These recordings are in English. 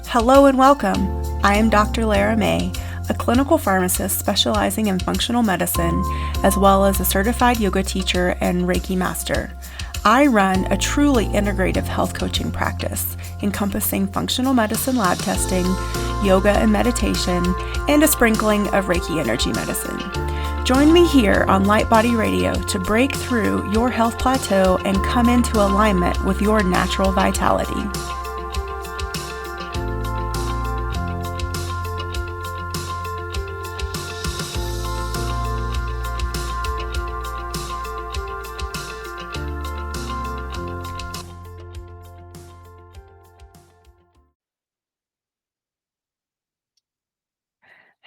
Hello and welcome. I am Dr. Lara, a clinical pharmacist specializing in functional medicine, as well as a certified yoga teacher and Reiki master. I run a truly integrative health coaching practice encompassing functional medicine lab testing, yoga and meditation, and a sprinkling of Reiki energy medicine. Join me here on Light Body Radio to break through your health plateau and come into alignment with your natural vitality.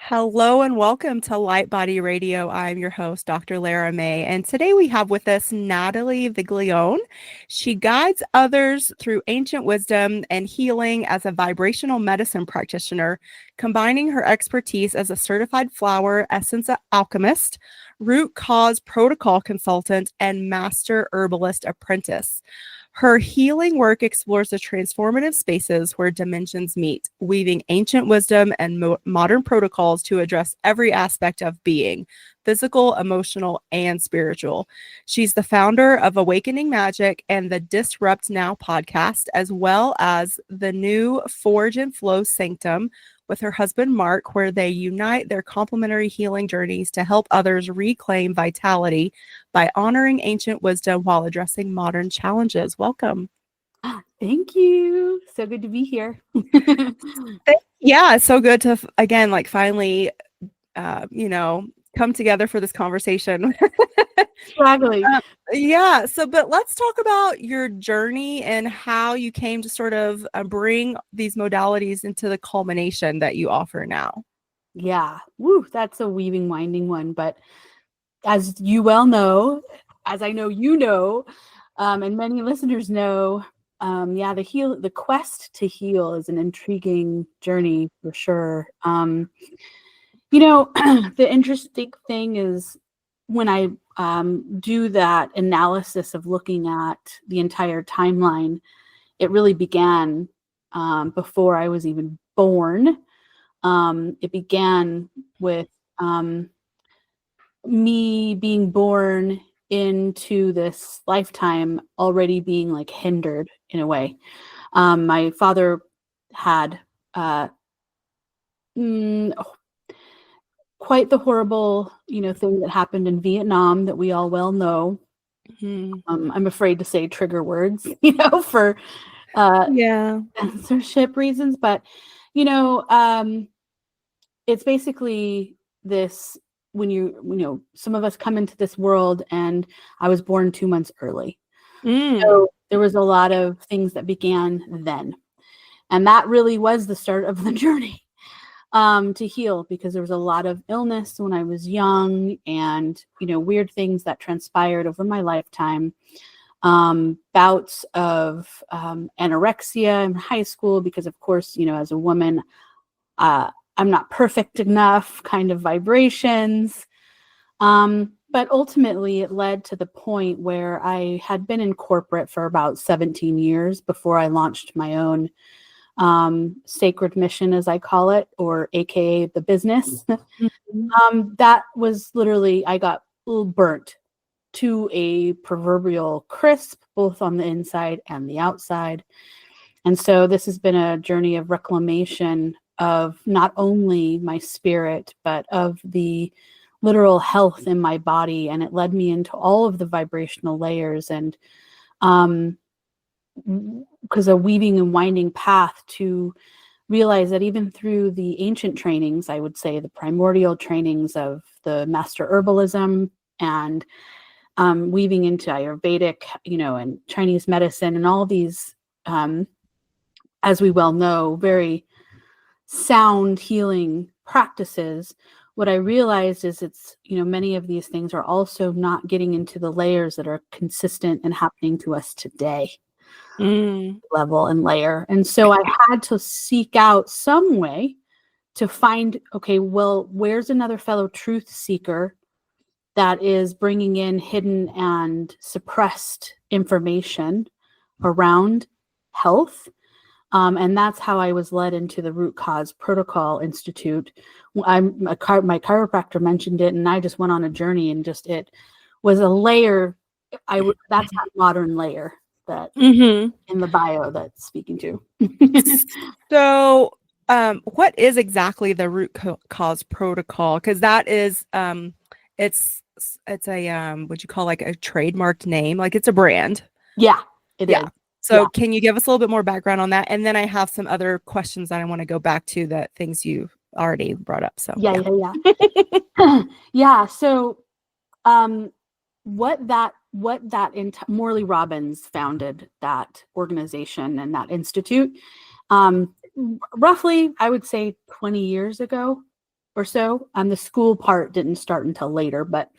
Hello and welcome to Light Body Radio. I'm your host, Dr. Lara, and today we have with us Natalie Viglione. She guides others through ancient wisdom and healing as a vibrational medicine practitioner, combining her expertise as a certified flower essence alchemist, root cause protocol consultant, and master herbalist apprentice. Her healing work explores the transformative spaces where dimensions meet, weaving ancient wisdom and modern protocols to address every aspect of being, physical, emotional, and spiritual. She's the founder of Awakening Magic and the Disrupt Now podcast, as well as the new Forge and Flow Sanctum with her husband, Mark, where they unite their complementary healing journeys to help others reclaim vitality by honoring ancient wisdom while addressing modern challenges. Welcome. Thank you. So good to be here. Yeah, it's so good to, again, finally, come together for this conversation. Exactly. Yeah. But let's talk about your journey and how you came to sort of bring these modalities into the culmination that you offer now. Yeah. Woo, that's a weaving, winding one. But as you well know, as I know you know, and many listeners know, the quest to heal is an intriguing journey for sure. The interesting thing is when I do that analysis of looking at the entire timeline, it really began before I was even born. It began with me being born into this lifetime already being hindered in a way. My father had quite the horrible, thing that happened in Vietnam that we all well know. Mm-hmm. I'm afraid to say trigger words, for censorship reasons, but it's basically this when some of us come into this world, and I was born 2 months early. So there was a lot of things that began then, and that really was the start of the journey to heal, because there was a lot of illness when I was young, and weird things that transpired over my lifetime. Bouts of anorexia in high school, because of course, as a woman, I'm not perfect enough kind of vibrations. But ultimately it led to the point where I had been in corporate for about 17 years before I launched my own sacred mission, as I call it, or AKA the business. That was literally, I got a little burnt to a proverbial crisp, both on the inside and the outside. And so this has been a journey of reclamation of not only my spirit, but of the literal health in my body. And it led me into all of the vibrational layers, and because a weaving and winding path to realize that even through the ancient trainings, I would say the primordial trainings of the master herbalism, and weaving into Ayurvedic, and Chinese medicine, and all these, as we well know, very sound healing practices, what I realized is it's, many of these things are also not getting into the layers that are consistent and happening to us today. Level and layer. And so I had to seek out some way to find, okay, well, where's another fellow truth seeker that is bringing in hidden and suppressed information around health, And that's how I was led into the Root Cause Protocol Institute. My chiropractor mentioned it, and I just went on a journey, and just it was a layer. That's that modern layer that in the bio that's speaking to. So, what is exactly the root cause protocol? Because that is, it's a what you call like a trademarked name, like it's a brand. Yeah, it is. So, can you give us a little bit more background on that? And then I have some other questions that I want to go back to, that things you already brought up. So, yeah. So, Morley Robbins founded that organization and that institute, roughly, I would say 20 years ago or so. The school part didn't start until later, but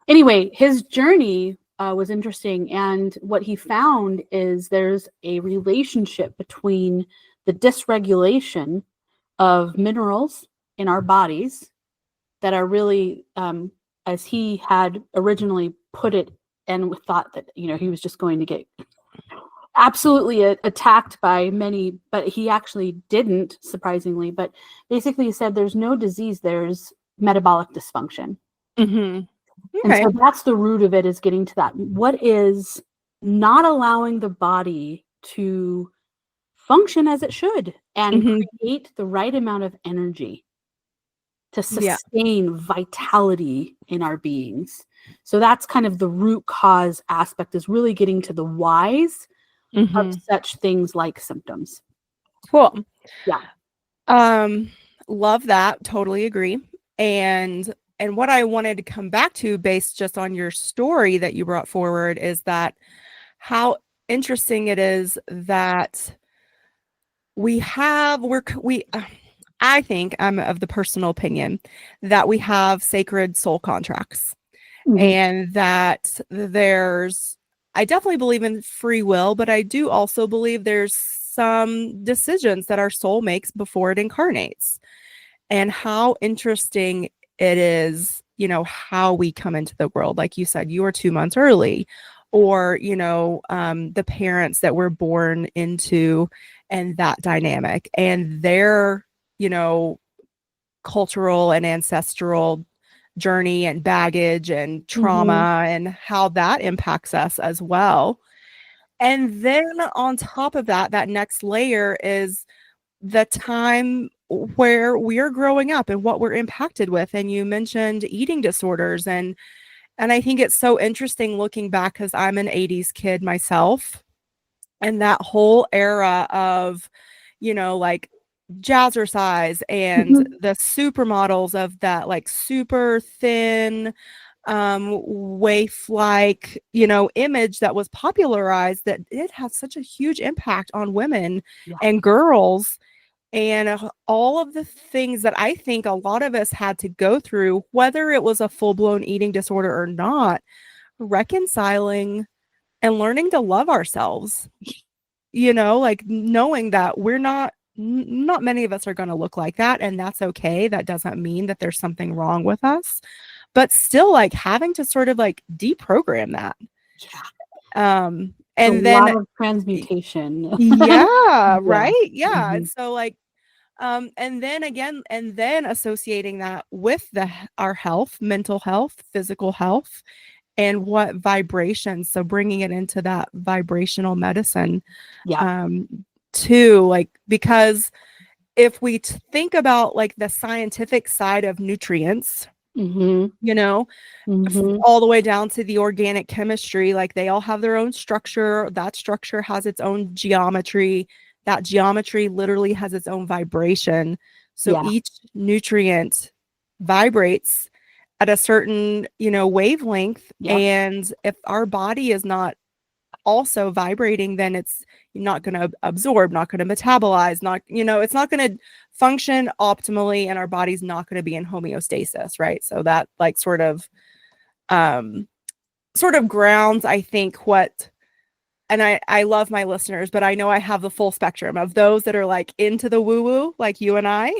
anyway, his journey was interesting. And what he found is there's a relationship between the dysregulation of minerals in our bodies that are really, as he had originally put it, and thought that, he was just going to get absolutely attacked by many, but he actually didn't, surprisingly. But basically he said there's no disease, there's metabolic dysfunction. Okay. And so that's the root of it, is getting to that. What is not allowing the body to function as it should and create the right amount of energy to sustain vitality in our beings. So that's kind of the root cause aspect, is really getting to the whys of such things like symptoms. Cool. Yeah. Love that. Totally agree. And what I wanted to come back to, based just on your story that you brought forward, is that how interesting it is that I think, I'm of the personal opinion that we have sacred soul contracts, and that I definitely believe in free will, but I do also believe there's some decisions that our soul makes before it incarnates, and how interesting it is, how we come into the world. Like you said, you were 2 months early, or, the parents that we're born into, and that dynamic, and their, cultural and ancestral journey and baggage and trauma, and how that impacts us as well. And then on top of that, that next layer is the time where we are growing up and what we're impacted with. And you mentioned eating disorders, and I think it's so interesting looking back, because I'm an 80s kid myself, and that whole era of, like jazzercise and the supermodels of that, like super thin, waif like, image that was popularized, that it has such a huge impact on women and girls. And all of the things that I think a lot of us had to go through, whether it was a full-blown eating disorder or not, reconciling and learning to love ourselves, like knowing that we're not many of us are going to look like that, and that's okay. That doesn't mean that there's something wrong with us, but still, like, having to sort of like deprogram that. And then lot of transmutation. Right. And so, like, and then associating that with our health, mental health, physical health, and what vibrations. So bringing it into that vibrational medicine, too, like, because if we think about like the scientific side of nutrients, all the way down to the organic chemistry, like they all have their own structure. That structure has its own geometry. That geometry literally has its own vibration. So each nutrient vibrates at a certain, wavelength. And if our body is not also vibrating, then it's not going to absorb, not going to metabolize, it's not going to function optimally, and our body's not going to be in homeostasis, right? So that, like, sort of grounds, I think, what. And I love my listeners, but I know I have the full spectrum of those that are like into the woo-woo, like you and I,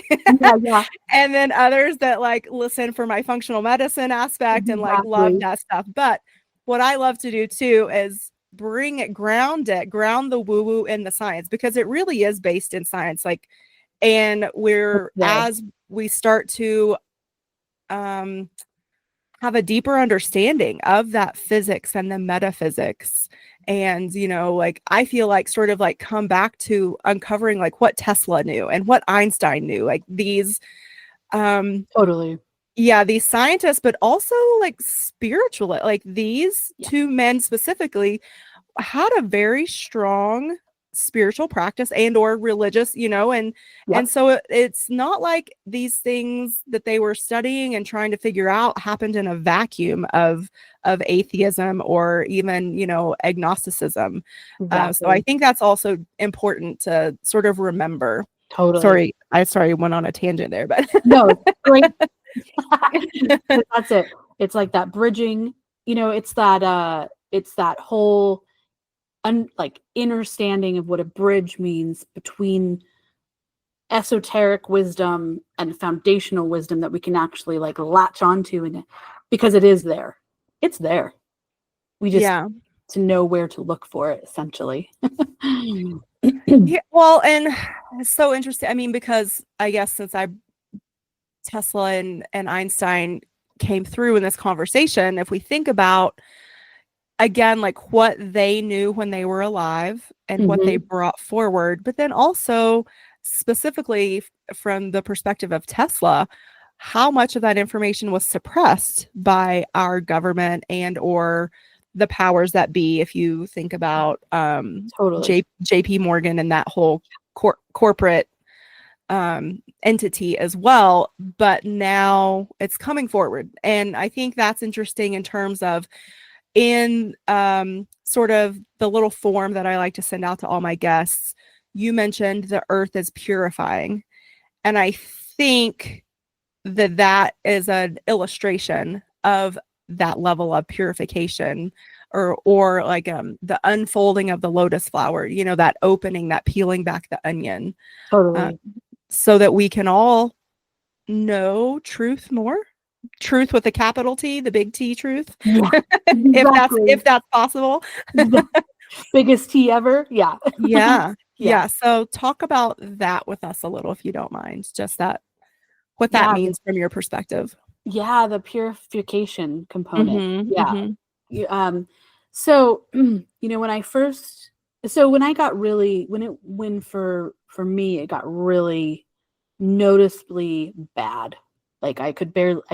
and then others that like listen for my functional medicine aspect and like love that stuff. But what I love to do too is bring it, ground the woo-woo in the science, because it really is based in science. Like, and as we start to have a deeper understanding of that physics and the metaphysics, and like, I feel like sort of like come back to uncovering like what Tesla knew and what Einstein knew, like these totally, yeah, these scientists, but also like spiritual, like these two men specifically had a very strong spiritual practice and or religious, and so it's not like these things that they were studying and trying to figure out happened in a vacuum of atheism or even agnosticism. So I think that's also important to sort of remember. Totally. Sorry, went on a tangent there, but no, great. That's it. It's like that bridging, it's that whole like understanding of what a bridge means between esoteric wisdom and foundational wisdom that we can actually like latch onto, and because it is there. It's there. We just to know where to look for it, essentially. Yeah, well, and it's so interesting. I mean, because I guess since Tesla and Einstein came through in this conversation, if we think about again, like what they knew when they were alive and what they brought forward, but then also specifically from the perspective of Tesla, how much of that information was suppressed by our government and or the powers that be. If you think about JP Morgan and that whole corporate entity as well, but now it's coming forward. And I think that's interesting in terms of in sort of the little form that I like to send out to all my guests. You mentioned the earth is purifying. And I think that is an illustration of that level of purification, or like the unfolding of the lotus flower, that opening, that peeling back the onion, so that we can all know truth more. Truth with a capital T, the big T truth. Yeah, exactly. if that's possible. Biggest T ever. Yeah. Yeah. So talk about that with us a little, if you don't mind, just what that means from your perspective. Yeah, the purification component. So for me it got really noticeably bad. Like I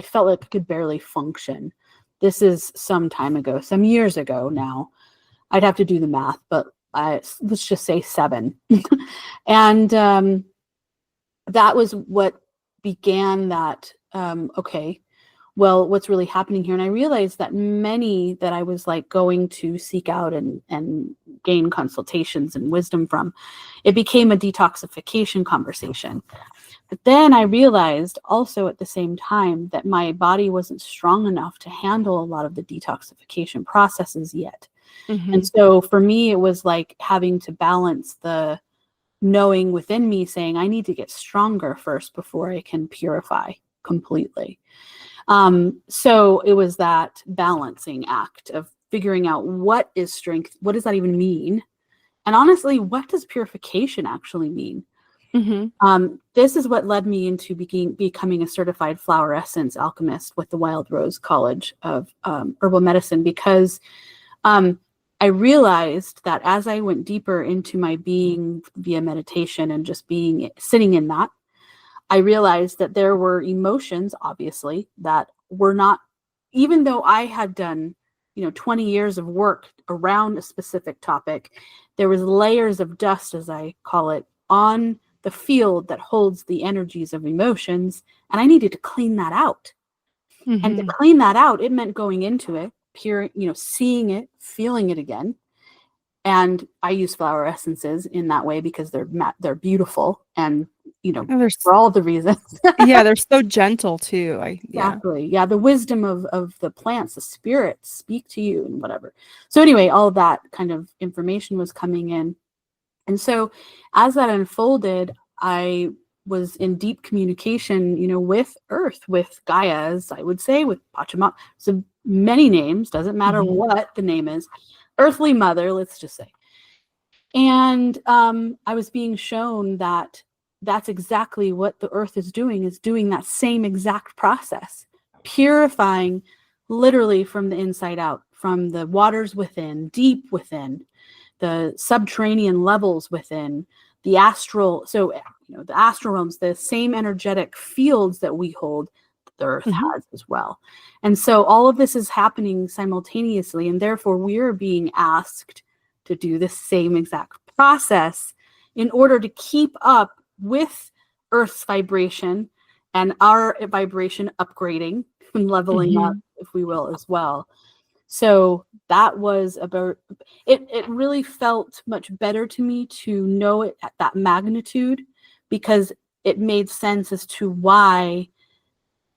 felt like I could barely function. This is some time ago, some years ago now. I'd have to do the math, but let's just say 7. And that was what began that, okay, well, what's really happening here? And I realized that many that I was like going to seek out and gain consultations and wisdom from, it became a detoxification conversation. But then I realized also at the same time that my body wasn't strong enough to handle a lot of the detoxification processes yet. And so for me, it was like having to balance the knowing within me saying, I need to get stronger first before I can purify completely. So it was that balancing act of figuring out what is strength, what does that even mean? And honestly, what does purification actually mean? This is what led me into becoming a certified flower essence alchemist with the Wild Rose College of Herbal Medicine, because I realized that as I went deeper into my being via meditation and just sitting in that, I realized that there were emotions, obviously, that were not, even though I had done 20 years of work around a specific topic, there was layers of dust, as I call it, on the field that holds the energies of emotions, and I needed to clean that out. And to clean that out, it meant going into it, seeing it, feeling it again. And I use flower essences in that way because they're beautiful, and for all the reasons. Yeah, they're so gentle too. Exactly. Yeah, the wisdom of the plants, the spirits speak to you and whatever. So anyway, all that kind of information was coming in. And so as that unfolded, I was in deep communication, with Earth, with Gaia, as I would say, with Pachamama. So many names, doesn't matter what the name is. earthly mother, let's just say. And I was being shown that that's exactly what the earth is doing that same exact process, purifying literally from the inside out, from the waters within, deep within, the subterranean levels within, the astral. So, the astral realms, the same energetic fields that we hold, the earth has as well. And so all of this is happening simultaneously, and therefore we are being asked to do the same exact process in order to keep up with Earth's vibration and our vibration upgrading and leveling up, if we will, as well. So that was about it. It really felt much better to me to know it at that magnitude, because it made sense as to why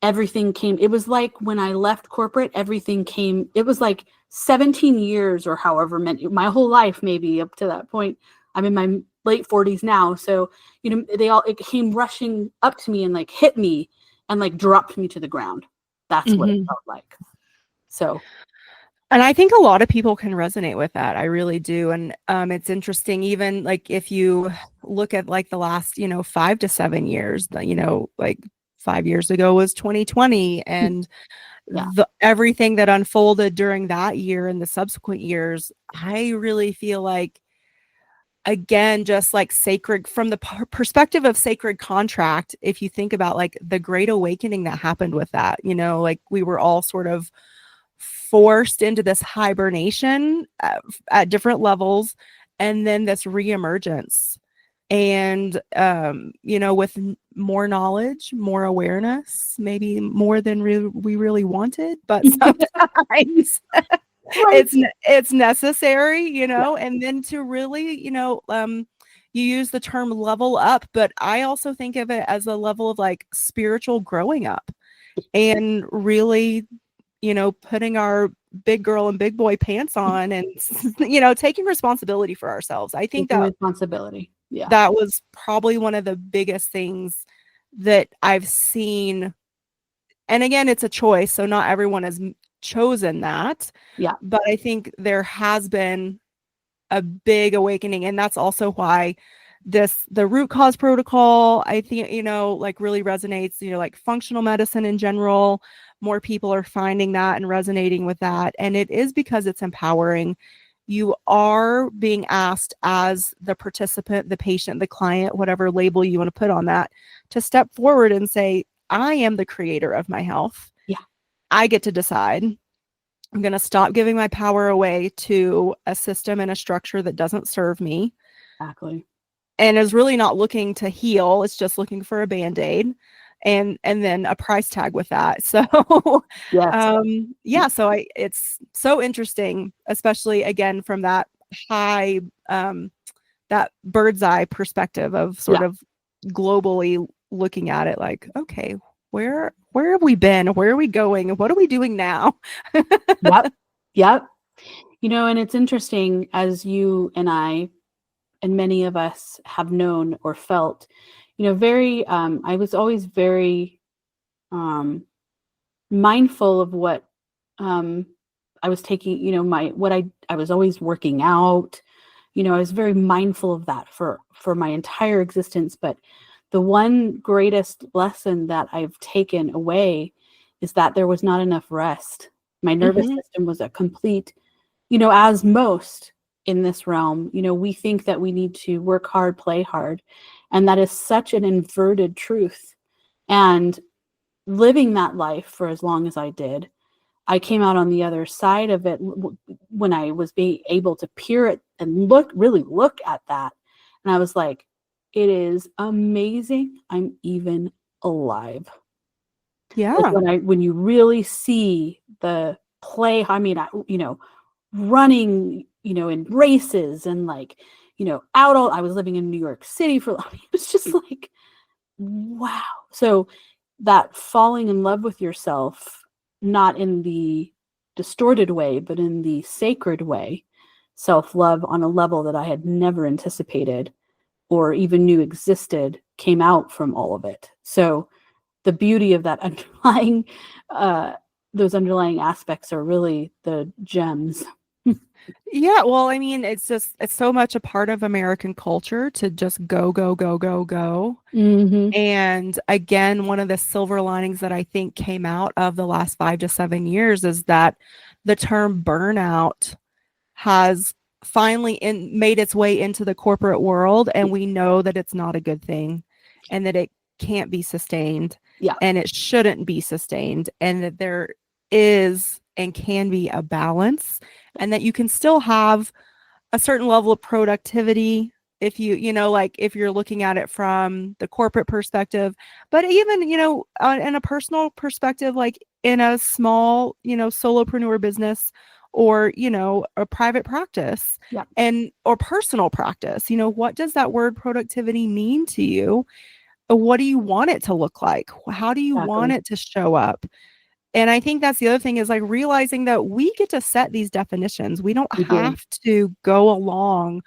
everything came. It was like when I left corporate, everything came. It was like 17 years or however many, my whole life, maybe up to that point. I'm in my late 40s now. So, it came rushing up to me and like hit me and like dropped me to the ground. That's what it felt like. So. And I think a lot of people can resonate with that. I really do. And it's interesting, even like if you look at like the last, 5 to 7 years, like 5 years ago was 2020, and everything that unfolded during that year and the subsequent years, I really feel like, again, just like sacred, from the perspective of sacred contract, if you think about like the great awakening that happened with that, like we were all sort of forced into this hibernation at different levels, and then this reemergence, and with more knowledge, more awareness, maybe more than we really wanted, but sometimes it's necessary, and then to really, you use the term level up, but I also think of it as a level of like spiritual growing up, and really, putting our big girl and big boy pants on, and, taking responsibility for ourselves. I think that responsibility. Yeah. That was probably one of the biggest things that I've seen. And again, it's a choice, so not everyone has chosen that. Yeah. But I think there has been a big awakening, and that's also why the root cause protocol, I think, like really resonates, like functional medicine in general. More people are finding that and resonating with that. And it is because it's empowering. You are being asked as the participant, the patient, the client, whatever label you want to put on that, to step forward and say, I am the creator of my health. Yeah. I get to decide. I'm going to stop giving my power away to a system and a structure that doesn't serve me. Exactly. And is really not looking to heal. It's just looking for a Band-Aid and then a price tag with that. So, yes. So it's so interesting, especially again, from that high, that bird's eye perspective of sort of globally looking at it like, okay, where have we been? Where are we going? What are we doing now? Yep. And it's interesting, as you and I and many of us have known or felt, very, I was always very mindful of what I was taking, I was always working out, I was very mindful of that for my entire existence. But the one greatest lesson that I've taken away is that there was not enough rest. My nervous system was a complete, as most in this realm, we think that we need to work hard, play hard. And that is such an inverted truth. And living that life for as long as I did, I came out on the other side of it when I was being able to peer it and really look at that. And I was like, it is amazing I'm even alive. Yeah. Like when you really see the play, running, in races and like, I was living in New York City it was just like, wow. So that falling in love with yourself, not in the distorted way, but in the sacred way, self-love on a level that I had never anticipated or even knew existed, came out from all of it. So the beauty of that underlying, those underlying aspects are really the gems. Yeah, well, I mean, it's so much a part of American culture to just go, go, go, go, go. Mm-hmm. And again, one of the silver linings that I think came out of the last 5 to 7 years is that the term burnout has finally made its way into the corporate world, and we know that it's not a good thing and that it can't be sustained Yeah, and it shouldn't be sustained, and that there is and can be a balance, and that you can still have a certain level of productivity if like if you're looking at it from the corporate perspective, but even in a personal perspective, like in a small solopreneur business, or a private practice, yeah, and or personal practice, what does that word productivity mean to you? What do you want it to look like? How do you want exactly. it to show up? And I think that's the other thing, is like realizing that we get to set these definitions. We don't We do. have to go along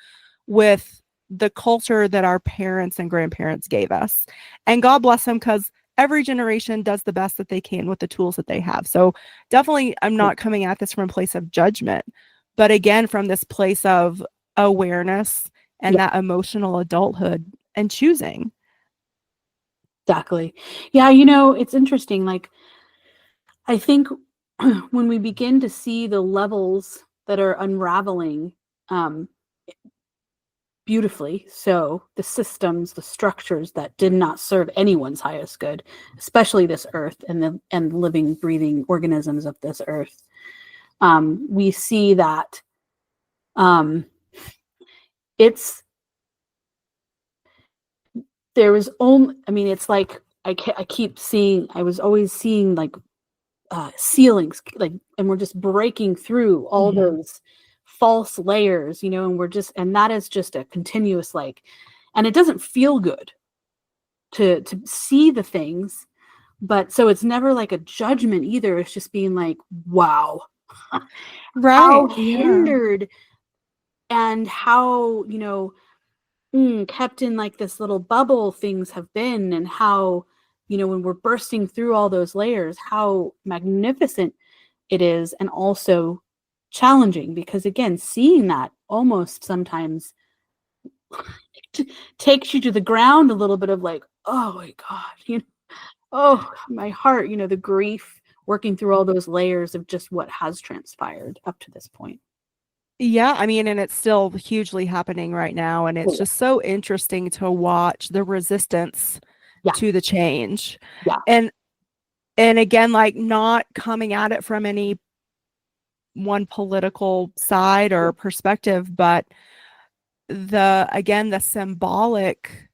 with the culture that our parents and grandparents gave us. And God bless them, because every generation does the best that they can with the tools that they have. So definitely, I'm not coming at this from a place of judgment, but again, from this place of awareness and Yeah, that emotional adulthood and choosing. exactly. Yeah, it's interesting. Like, I think when we begin to see the levels that are unraveling, um, beautifully, so the systems, the structures that did not serve anyone's highest good, especially this earth and the living, breathing organisms of this earth, we see that um, it's there was only. I mean, it's like I keep seeing. I was always seeing like ceilings, like, and we're just breaking through all Mhm. those false layers, and that is just a continuous, like, and it doesn't feel good to see the things, but so it's never like a judgment either. It's just being like, wow, how Right. Yeah. hindered, and how, kept in like this little bubble things have been, and how, when we're bursting through all those layers, how magnificent it is, and also challenging, because again, seeing that almost sometimes takes you to the ground a little bit, of like, oh my god, oh my heart, the grief, working through all those layers of just what has transpired up to this point. Yeah, I mean, and it's still hugely happening right now. And it's Oh, just so interesting to watch the resistance yeah, to the change. yeah, And and again, like, not coming at it from any one political side yeah, or perspective, but the symbolic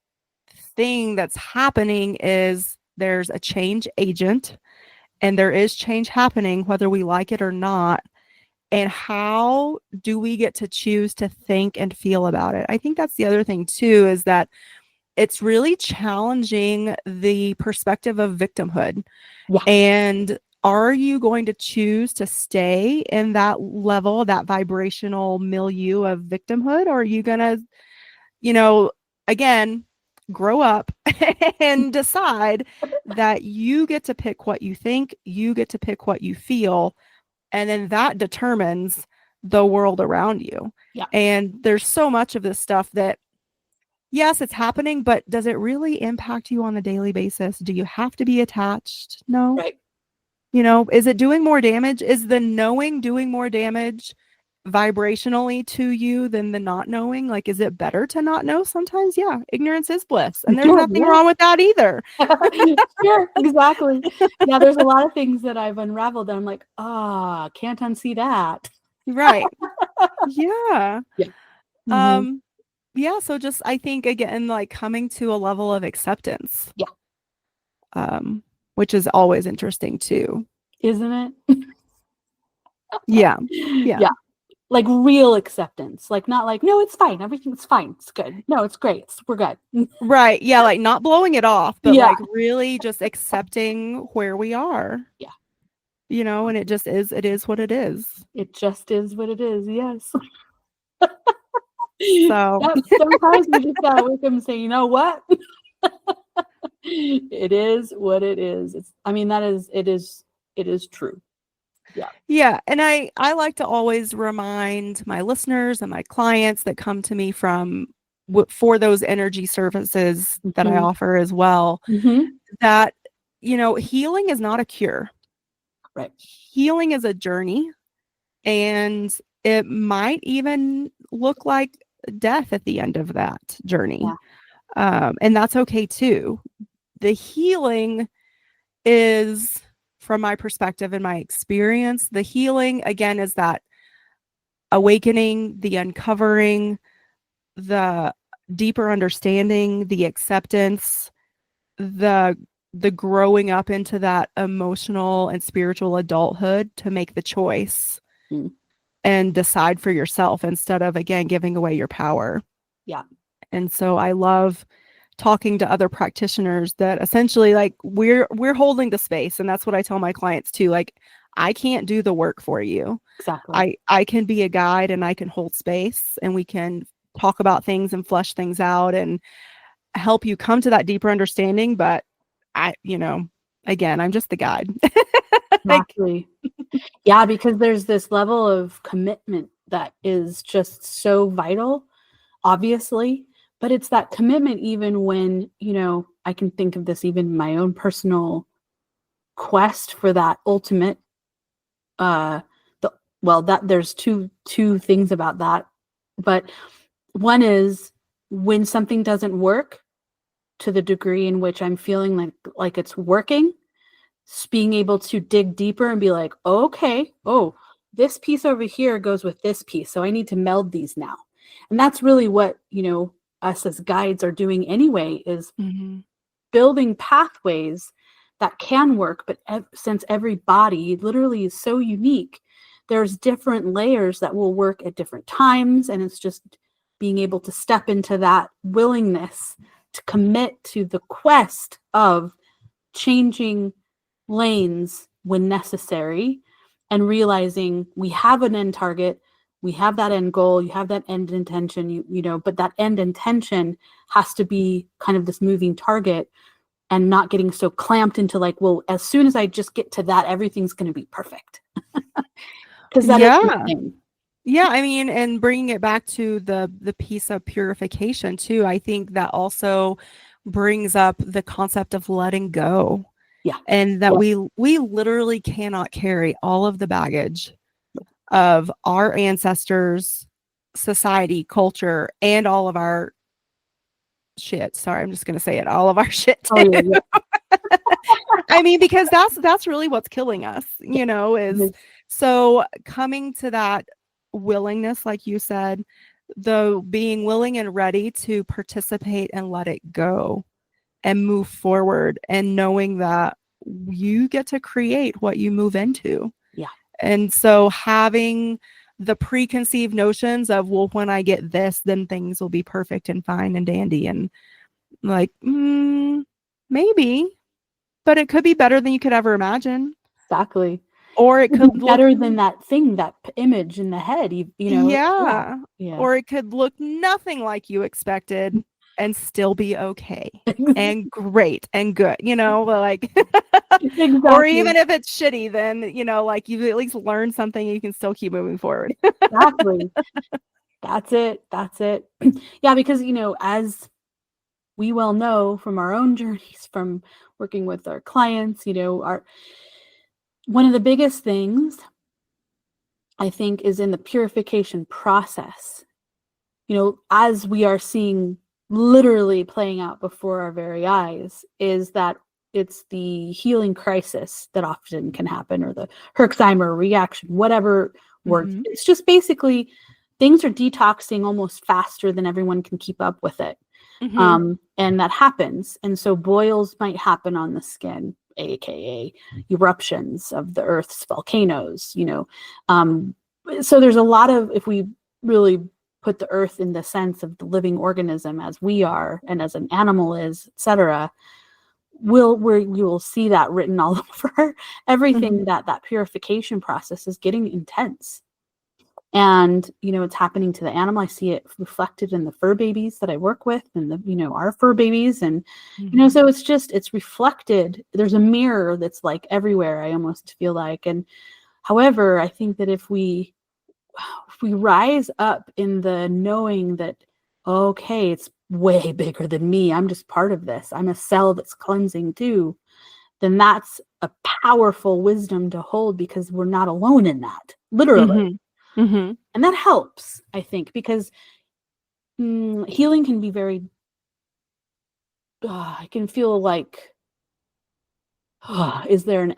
thing that's happening is there's a change agent, and there is change happening whether we like it or not. And how do we get to choose to think and feel about it? I think that's the other thing too, is that it's really challenging the perspective of victimhood. yeah, And are you going to choose to stay in that level, that vibrational milieu of victimhood? Or are you going to, you know, again, grow up and decide that you get to pick what you think, you get to pick what you feel, and then that determines the world around you. yeah, And there's so much of this stuff that, yes, it's happening, but does it really impact you on a daily basis? Do you have to be attached? No. right. Is it doing more damage? Is the knowing doing more damage vibrationally to you than the not knowing? Like, is it better to not know? Sometimes, yeah, ignorance is bliss, and there's Sure, nothing yeah. wrong with that either. Sure, exactly. Yeah, there's a lot of things that I've unraveled that I'm like, can't unsee that. Right. Yeah. Yeah. Hmm. Um, yeah, so just I think again, like coming to a level of acceptance, Yeah. um, which is always interesting too. Isn't it? Yeah. Yeah. Yeah. Like real acceptance. Like not like, no, it's fine. Everything's fine. It's good. No, it's great. We're good. Right. Yeah, like not blowing it off, but Yeah. like really just accepting where we are, Yeah. and it is what it is. It just is what it is. Yes. So, Yep. Sometimes we just gotta wake up and say, you know what? It is what it is. It is true. Yeah. And I like to always remind my listeners and my clients that come to me for those energy services that I offer as well, that, healing is not a cure. Right. Healing is a journey, and it might even look like death at the end of that journey. And that's okay too. The healing is, from my perspective and my experience, the healing again is that awakening, the uncovering, the deeper understanding, the acceptance, the growing up into that emotional and spiritual adulthood to make the choice and decide for yourself instead of, again, giving away your power. Yeah. And so I love talking to other practitioners that essentially, like, we're holding the space. And that's what I tell my clients too. Like, I can't do the work for you. Exactly. I can be a guide, and I can hold space, and we can talk about things and flesh things out and help you come to that deeper understanding. But again, I'm just the guide. Exactly. Yeah, because there's this level of commitment that is just so vital, obviously, but it's that commitment even when, I can think of this even in my own personal quest for that ultimate, that there's two things about that. But one is when something doesn't work to the degree in which I'm feeling like it's working, being able to dig deeper and be like, okay, this piece over here goes with this piece, so I need to meld these now. And that's really what, us as guides are doing anyway, is building pathways that can work. But since every body literally is so unique, there's different layers that will work at different times. And it's just being able to step into that willingness to commit to the quest of changing lanes when necessary, and realizing we have an end target, we have that end goal, you have that end intention, but that end intention has to be kind of this moving target, and not getting so clamped into like, well, as soon as I just get to that, everything's going to be perfect. Because that is the thing. Yeah, I mean, and bringing it back to the piece of purification too, I think that also brings up the concept of letting go. Yeah. And that we literally cannot carry all of the baggage of our ancestors, society, culture, and all of our shit. Sorry, I'm just going to say it. All of our shit too. Oh, yeah. I mean, because that's really what's killing us, is so coming to that willingness, like you said, the being willing and ready to participate and let it go and move forward, and knowing that you get to create what you move into. Yeah. And so having the preconceived notions of, well, when I get this, then things will be perfect and fine and dandy. And like, maybe, but it could be better than you could ever imagine. Exactly. Or it could be better than that thing, that image in the head, Yeah. Or it could look nothing like you expected and still be okay and great and good, like, exactly. Or even if it's shitty, then, like, you at least learn something and you can still keep moving forward. Exactly. That's it. Yeah, because, as we well know from our own journeys, from working with our clients, one of the biggest things I think is in the purification process, as we are seeing literally playing out before our very eyes, is that it's the healing crisis that often can happen, or the Herxheimer reaction, whatever word. It's just basically things are detoxing almost faster than everyone can keep up with it. And that happens. And so boils might happen on the skin, aka eruptions of the Earth's volcanoes, so there's a lot of, if we really put the Earth in the sense of the living organism as we are, and as an animal is, etc., you will see that written all over everything. That purification process is getting intense. And, it's happening to the animal. I see it reflected in the fur babies that I work with, and our fur babies. And, so it's reflected. There's a mirror that's like everywhere, I almost feel like. And However, I think that if we rise up in the knowing that, okay, it's way bigger than me, I'm just part of this, I'm a cell that's cleansing too, then that's a powerful wisdom to hold, because we're not alone in that, literally. Mm-hmm. Mm-hmm. And that helps, I think, because healing can be very, I can feel like, is there an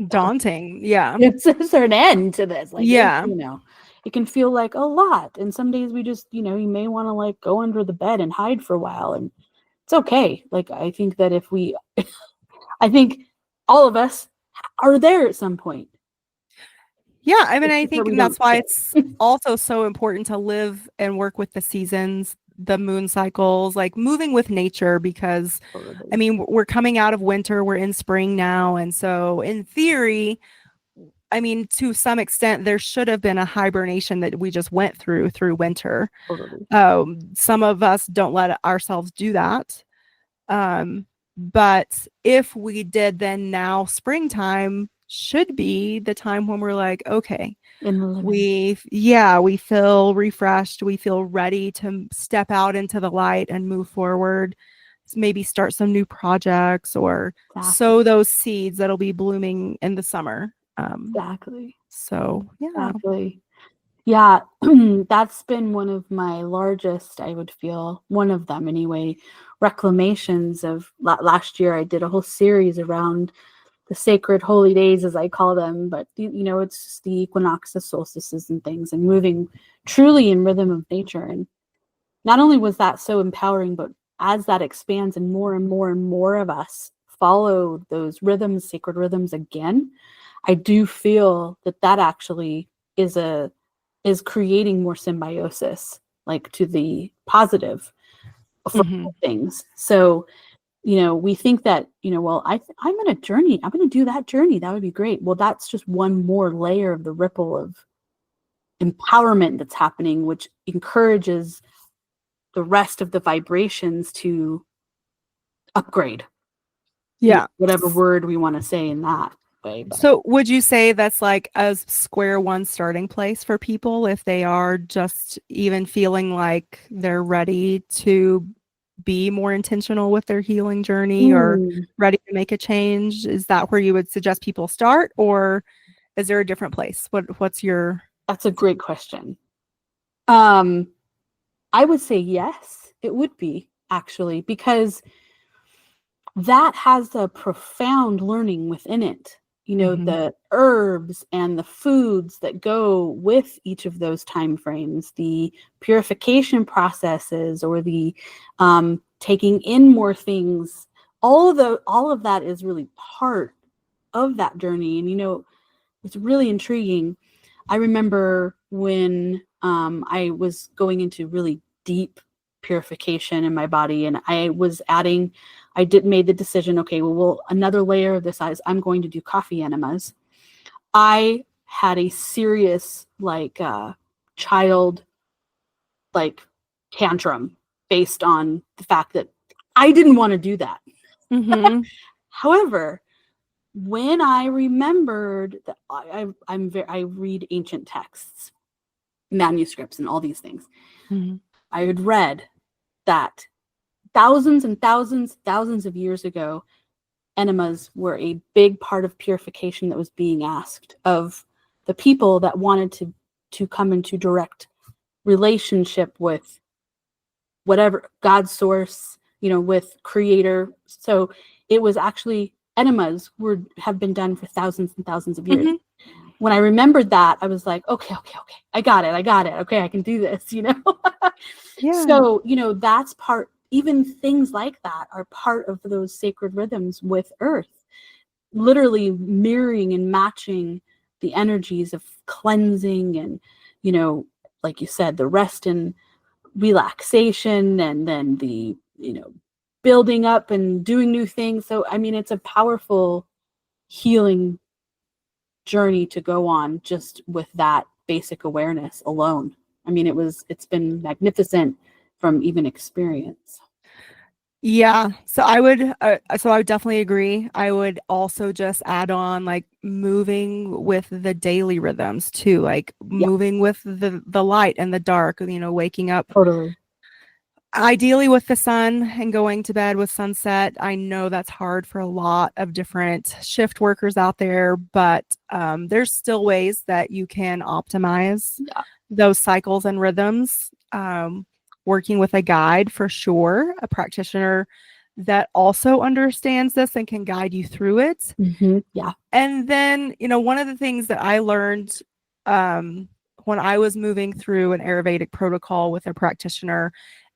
Daunting. Yeah. is there an end to this? Like, Yeah. it can feel like a lot. And some days we just, you may want to like go under the bed and hide for a while, and it's okay. Like, I think that I think all of us are there at some point. Yeah. I mean, I But think we that's don't why sit. it's also so important to live and work with the seasons, the moon cycles, like moving with nature, because I Totally. mean, we're coming out of winter, we're in spring now. And so, in theory, I mean, to some extent, there should have been a hibernation that we just went through winter. Totally. Some of us don't let ourselves do that. But if we did, then now springtime should be the time when we're like, okay, In the living. we feel refreshed. We feel ready to step out into the light and move forward. Maybe start some new projects or sow those seeds that'll be blooming in the summer. Exactly. So, yeah. Exactly. Yeah, that's been one of my largest, I would feel, one of them anyway, reclamations of last year. I did a whole series around the sacred holy days, as I call them, but it's just the equinoxes, solstices, and things, and moving truly in rhythm of nature. And not only was that so empowering, but as that expands and more and more and more of us follow those rhythms, sacred rhythms again, I do feel that actually is creating more symbiosis, like to the positive for things. So, we think that, well, I'm on a journey. I'm going to do that journey. That would be great. Well, that's just one more layer of the ripple of empowerment that's happening, which encourages the rest of the vibrations to upgrade. Yeah. Whatever word we want to say in that way. But. So would you say that's like a square one starting place for people if they are just even feeling like they're ready to be more intentional with their healing journey or ready to make a change? Is that where you would suggest people start, or is there a different place? What's your... That's a great question. I would say yes, it would be, actually, because that has a profound learning within it. The herbs and the foods that go with each of those time frames, the purification processes, or the taking in more things, all of that is really part of that journey. And it's really intriguing. I remember when I was going into really deep purification in my body, and I made the decision, okay, well, another layer of this is I'm going to do coffee enemas. I had a serious child tantrum based on the fact that I didn't want to do that. However, when I remembered that I read ancient texts, manuscripts, and all these things, I had read that thousands and thousands of years ago, enemas were a big part of purification that was being asked of the people that wanted to come into direct relationship with whatever God's source, with creator. So it was actually enemas have been done for thousands and thousands of years. When I remembered that, I was like, okay, I got it. Okay, I can do this, Yeah. So, that's part, even things like that are part of those sacred rhythms with Earth, literally mirroring and matching the energies of cleansing and, like you said, the rest and relaxation, and then the, building up and doing new things. So, I mean, it's a powerful healing journey to go on just with that basic awareness alone. I mean, it's been magnificent from even experience. Yeah. So I would definitely agree. I would also just add on like moving with the daily rhythms too, like Yeah, moving with the light and the dark, waking up totally. ideally with the sun and going to bed with sunset. I know that's hard for a lot of different shift workers out there, but there's still ways that you can optimize Yeah. those cycles and rhythms. Working with a guide for sure, a practitioner that also understands this and can guide you through it. Yeah. And then, one of the things that I learned when I was moving through an Ayurvedic protocol with a practitioner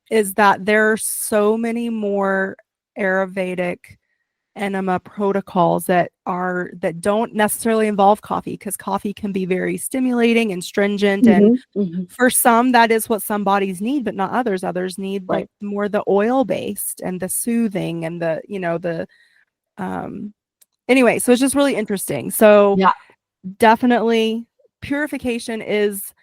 is that there are so many more Ayurvedic enema protocols that don't necessarily involve coffee, because coffee can be very stimulating and stringent, and for some that is what some bodies need, but not others. Others need like Right. more the oil based and the soothing and the um anyway, so it's just really interesting. So Yeah. definitely purification is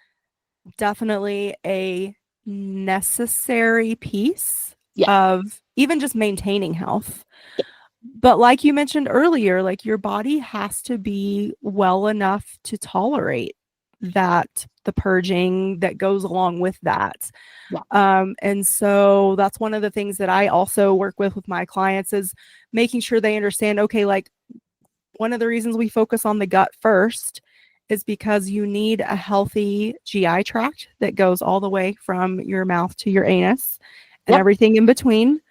definitely a necessary piece Yeah. of even just maintaining health. But like you mentioned earlier, like your body has to be well enough to tolerate the purging that goes along with that. Yeah. And so that's one of the things that I also work with my clients is making sure they understand, okay, like one of the reasons we focus on the gut first is because you need a healthy GI tract that goes all the way from your mouth to your anus and Yep. everything in between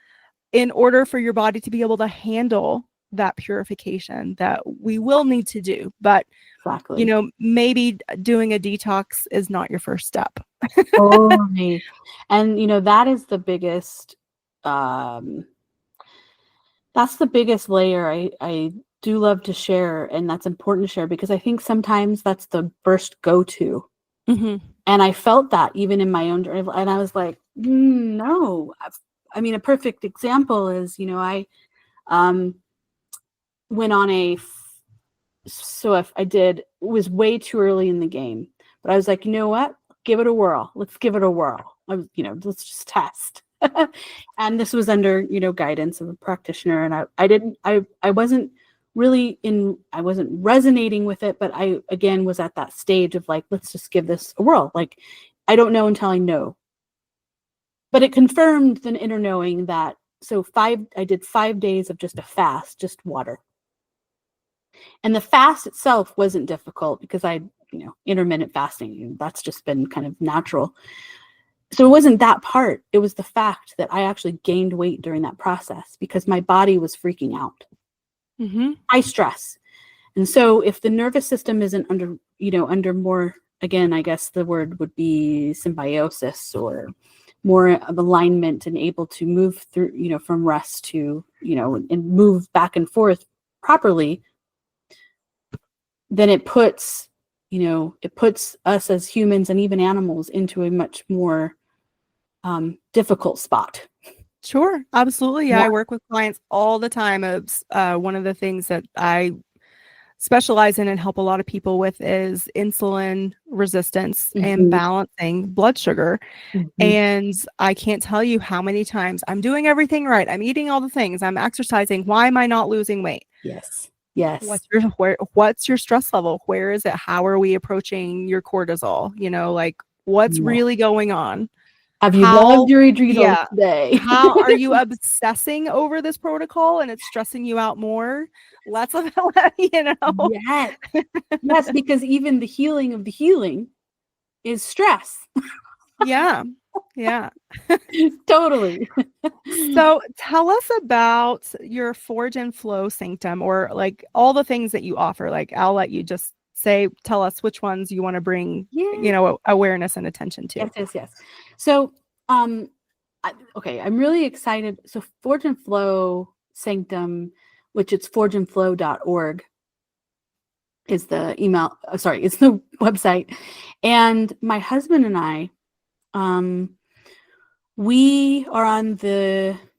in order for your body to be able to handle that purification that we will need to do. But, Exactly. maybe doing a detox is not your first step. Totally. And that is the biggest that's the biggest layer I do love to share, and that's important to share because I think sometimes that's the first go-to. Mm-hmm. And I felt that even in my own journey, and I was like, no. I mean, a perfect example is, I went on so if I did, it was way too early in the game, but I was like, you know what? Give it a whirl. Let's give it a whirl. Let's just test. And this was under, guidance of a practitioner. And I wasn't I wasn't resonating with it, but I, again, was at that stage of like, let's just give this a whirl. Like, I don't know until I know. But it confirmed the inner knowing that, I did 5 days of just a fast, just water. And the fast itself wasn't difficult because intermittent fasting, that's just been kind of natural. So it wasn't that part. It was the fact that I actually gained weight during that process because my body was freaking out. Mm-hmm. High stress. And so if the nervous system isn't under more, again, I guess the word would be symbiosis or more of alignment and able to move through, from rest to, and move back and forth properly, then it puts us as humans and even animals into a much more difficult spot. Sure, absolutely. Yeah, Yeah. I work with clients all the time. It's one of the things that I specialize in and help a lot of people with is insulin resistance and Mm-hmm. balancing blood sugar. Mm-hmm. And I can't tell you how many times I'm doing everything right. I'm eating all the things. I'm exercising. Why am I not losing weight? Yes. Yes. What's your stress level? Where is it? How are we approaching your cortisol? Like what's Yeah. really going on? Have you loved How your adrenals yeah. today? How are you obsessing over this protocol and it's stressing you out more? Let's Yes. Yes, because even the healing of the healing is stress. Yeah. Yeah. Totally. So tell us about your Forge and Flow Sanctum, or like all the things that you offer. Like I'll let you just tell us which ones you want to bring, Yeah. awareness and attention to. Yes. So, okay, I'm really excited. So Forge and Flow Sanctum, which it's forgeandflow.org, is the email. Sorry, it's the website. And my husband and I, we are on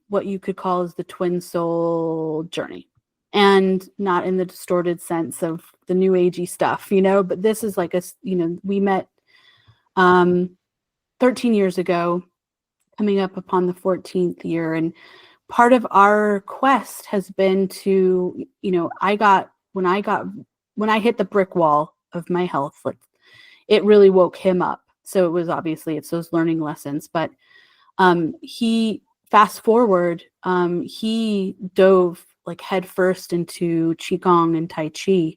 what you could call as the twin soul journey, and not in the distorted sense of the new agey stuff, but this is like we met 13 years ago, coming up upon the 14th year, and part of our quest has been to, when I hit the brick wall of my health, like, it really woke him up. So it was it's those learning lessons. But he fast forward, he dove like head first into qigong and tai chi,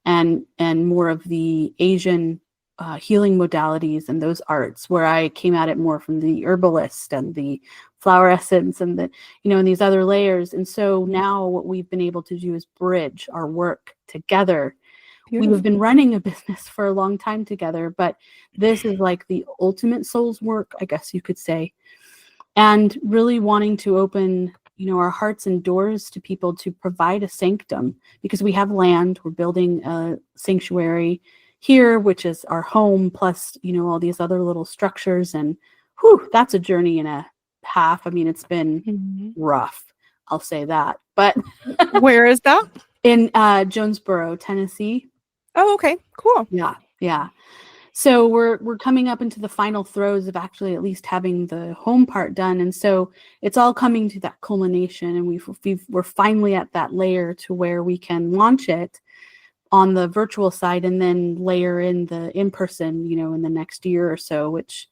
and more of the Asian healing modalities and those arts, where I came at it more from the herbalist and the flower essence and the, and these other layers. And so now what we've been able to do is bridge our work together. Beautiful. We've been running a business for a long time together, but this is like the ultimate soul's work, I guess you could say. And really wanting to open, our hearts and doors to people to provide a sanctum, because we have land. We're building a sanctuary here, which is our home, plus, all these other little structures. And that's a journey and a half. I mean, it's been rough. I'll say that. But where is that? In Jonesboro, Tennessee. Oh, okay, cool. Yeah. So we're coming up into the final throes of actually at least having the home part done, and so it's all coming to that culmination, and we're finally at that layer to where we can launch it on the virtual side, and then layer in the in-person, in the next year or so. Which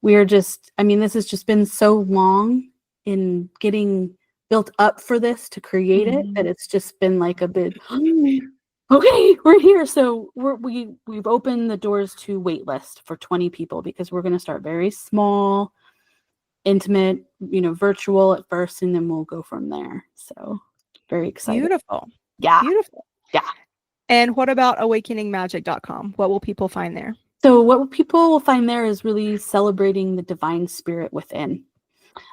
we are just, this has just been so long in getting built up for this to create it, that it's just been like a bit. Okay, we're here. So we've opened the doors to waitlist for 20 people, because we're going to start very small, intimate, virtual at first, and then we'll go from there. So very excited. Beautiful. Yeah. Beautiful. Yeah. And what about awakeningmagic.com? What will people find there? So what people will find there is really celebrating the divine spirit within.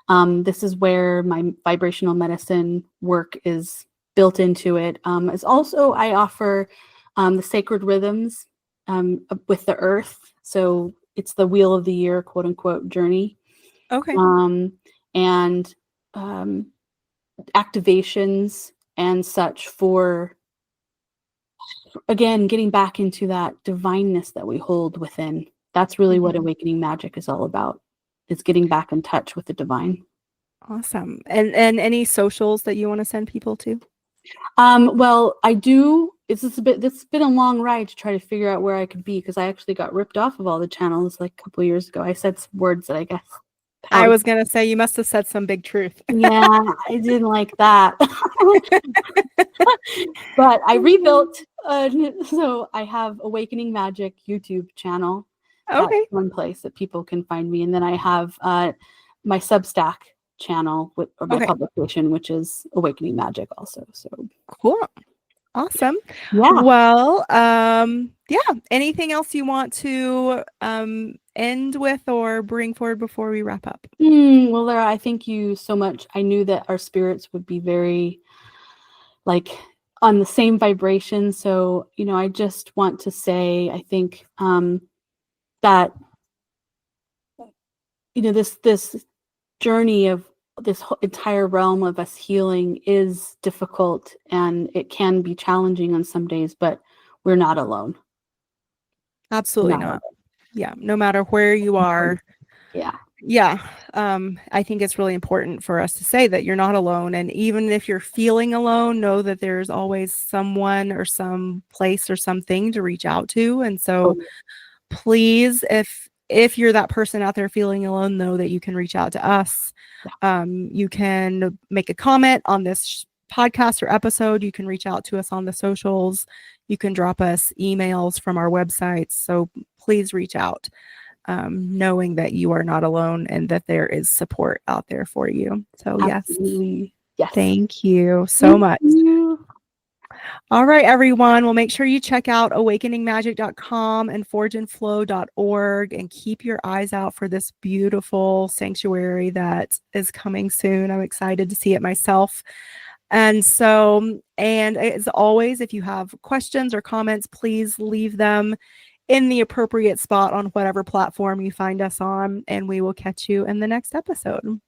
This is where my vibrational medicine work is built into it. As also, I offer the sacred rhythms with the earth. So it's the wheel of the year, quote unquote, journey. Okay. And activations and such for, again, getting back into that divineness that we hold within. That's really what Awakening Magic is all about. It's getting back in touch with the divine. Awesome. And any socials that you want to send people to? Well, I do. It's been a long ride to try to figure out where I could be, because I actually got ripped off of all the channels like a couple of years ago. I said some words that I guess. I was going to say, you must have said some big truth. Yeah, I didn't like that. But I rebuilt. So I have Awakening Magic YouTube channel. Okay. That's one place that people can find me. And then I have my Substack channel or my publication, which is Awakening Magic also. So cool. Awesome. Yeah. Well, yeah. Anything else you want to end with or bring forward before we wrap up? Well, Lara, I thank you so much. I knew that our spirits would be very like on the same vibration. So, I just want to say, I think that, this journey of this entire realm of us healing is difficult, and it can be challenging on some days, but we're not alone. Absolutely not. Yeah. No matter where you are. Yeah. I think it's really important for us to say that you're not alone. And even if you're feeling alone, know that there's always someone or some place or something to reach out to. And so please, if you're that person out there feeling alone, know that you can reach out to us. You can make a comment on this podcast or episode. You can reach out to us on the socials. You can drop us emails from our websites. So please reach out, knowing that you are not alone and that there is support out there for you. So Absolutely. Yes. Thank you so much. All right, everyone. Well, make sure you check out awakeningmagic.com and forgeandflow.org and keep your eyes out for this beautiful sanctuary that is coming soon. I'm excited to see it myself. And as always, if you have questions or comments, please leave them in the appropriate spot on whatever platform you find us on, and we will catch you in the next episode.